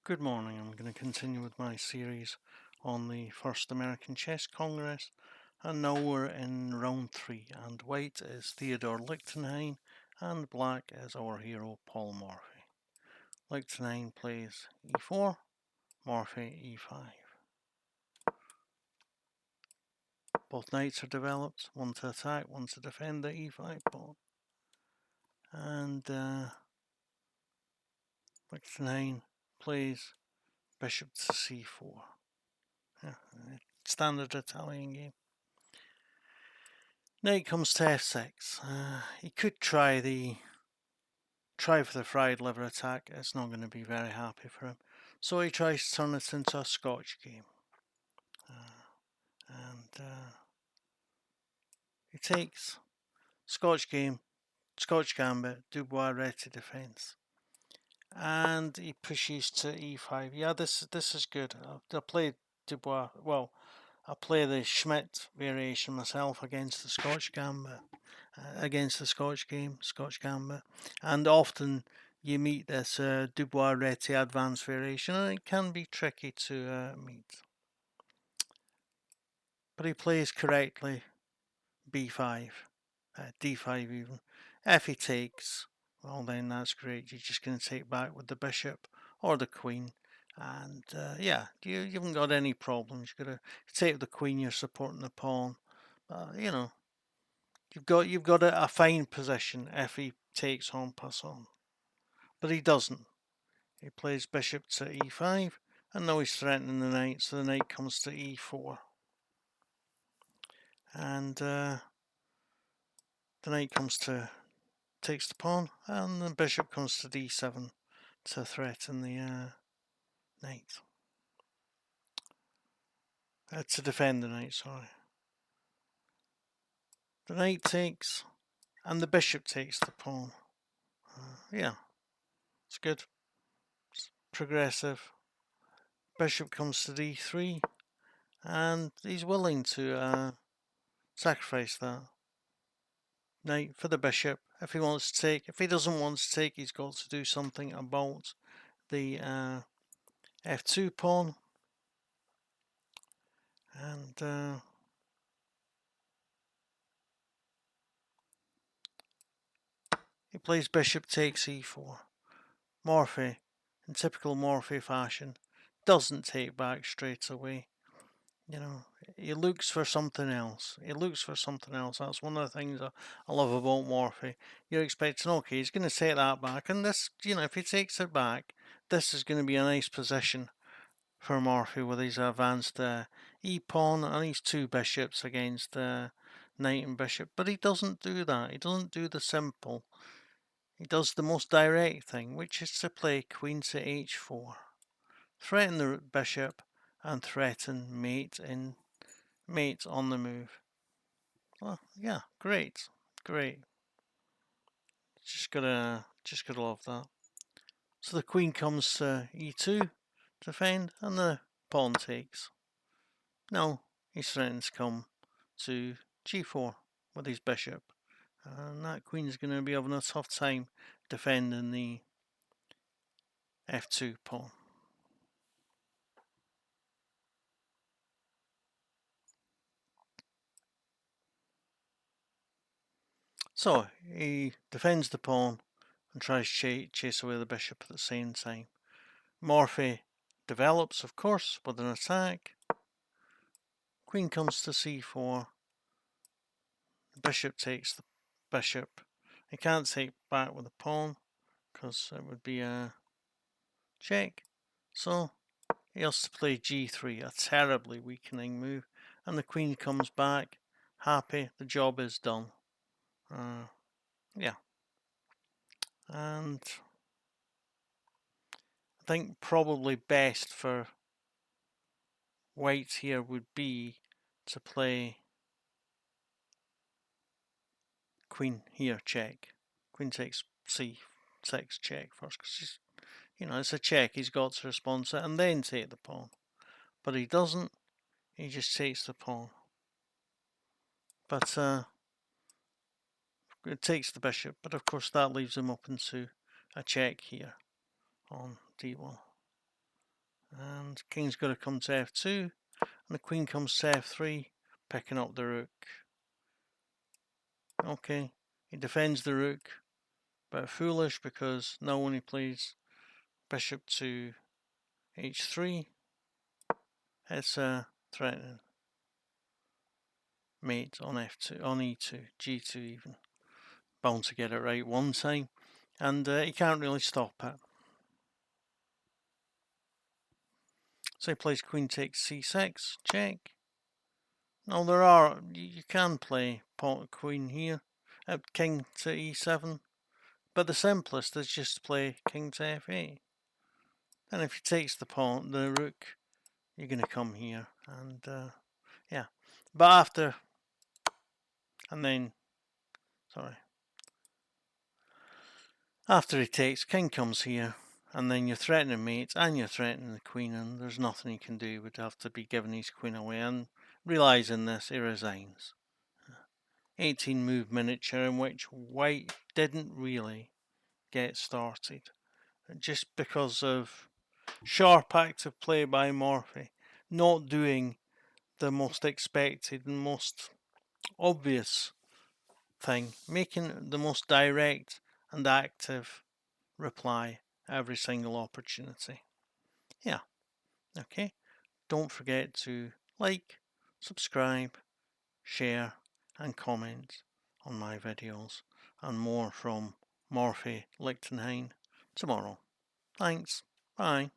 Good morning. I'm going to continue with my series on the First American Chess Congress, and now we're in round 3, and white is Theodore Lichtenhein and black is our hero Paul Morphy. Lichtenhein plays e4, Morphy e5. Both knights are developed, one to attack, one to defend the e5 pawn. And Lichtenhein plays bishop to c4. Yeah, standard Italian game. Knight comes to f6. He could try for the fried liver attack. It's not going to be very happy for him. So he tries to turn it into a Scotch game. He takes Scotch game, Scotch gambit, Dubois Reti defense. And he pushes to e5. Yeah, this is good. I played Dubois. Well, I play the Schmidt variation myself against the Scotch gambit. Against the Scotch game, Scotch gambit, and often you meet this Dubois Reti advanced variation, and it can be tricky to meet. But he plays correctly b5, d5 even. If he takes, well then that's great. You're just going to take back with the bishop or the queen, and yeah, you haven't got any problems. You've got to take the queen. You're supporting the pawn. You know. You've got a fine position if he takes en passant, but he doesn't. He plays bishop to e5, and now he's threatening the knight, so the knight comes to e4, and the knight takes the pawn, and the bishop comes to d7 to threaten the knight. To defend the knight, sorry. The knight takes, and the bishop takes the pawn. Yeah, it's good. It's progressive. Bishop comes to d3, and he's willing to sacrifice that knight for the bishop if he wants to take. If he doesn't want to take, he's got to do something about the f2 pawn, and he plays bishop takes e4. Morphy, in typical Morphy fashion, doesn't take back straight away. You know, he looks for something else. That's one of the things I love about Morphy. You're expecting, okay, he's going to take that back, and this, if he takes it back, this is going to be a nice position for Morphy with his advanced e-pawn and his two bishops against knight and bishop. But he doesn't do that. He doesn't do the simple. He does the most direct thing, which is to play queen to h4. Threaten the bishop and threaten mate on the move. Well, yeah, great. Just gotta love that. So the queen comes to e2 to defend, and the pawn takes. Now he's threatening to come to g4 with his bishop, and that queen's going to be having a tough time defending the f2 pawn. So he defends the pawn and tries to chase away the bishop at the same time. Morphy develops, of course, with an attack. Queen comes to c4. The bishop takes the bishop. He can't take back with the pawn because it would be a check. So he has to play g3, a terribly weakening move, and the queen comes back happy. The job is done. Yeah. And I think probably best for white here would be to play queen here, check. Queen takes c6 check first, because it's a check. He's got to respond to it and then take the pawn. But he doesn't. He just takes the pawn. But it takes the bishop. But of course that leaves him open to a check here on d1. And king's got to come to f2, and the queen comes to f3, picking up the rook. Okay, he defends the rook, but foolish because now when he plays bishop to h3, it's a threatening mate on f2, on e2, g2 even. Bound to get it right one time, and he can't really stop it. So he plays queen takes c6, check. Now there are, you can play pawn queen here, king to e7, but the simplest is just to play king to f8. And if he takes the pawn, the rook, you're going to come here, and yeah. But after, and then, sorry, after he takes, king comes here, and then you're threatening mates, and you're threatening the queen, and there's nothing he can do. He would have to be giving his queen away, and realising this, he resigns. 18 move miniature in which white didn't really get started, just because of sharp active play by Morphy, not doing the most expected and most obvious thing, making the most direct and active reply every single opportunity. Yeah, okay. Don't forget to like, subscribe, share, and comment on my videos, and more from Morphy Lichtenhein tomorrow. Thanks. Bye.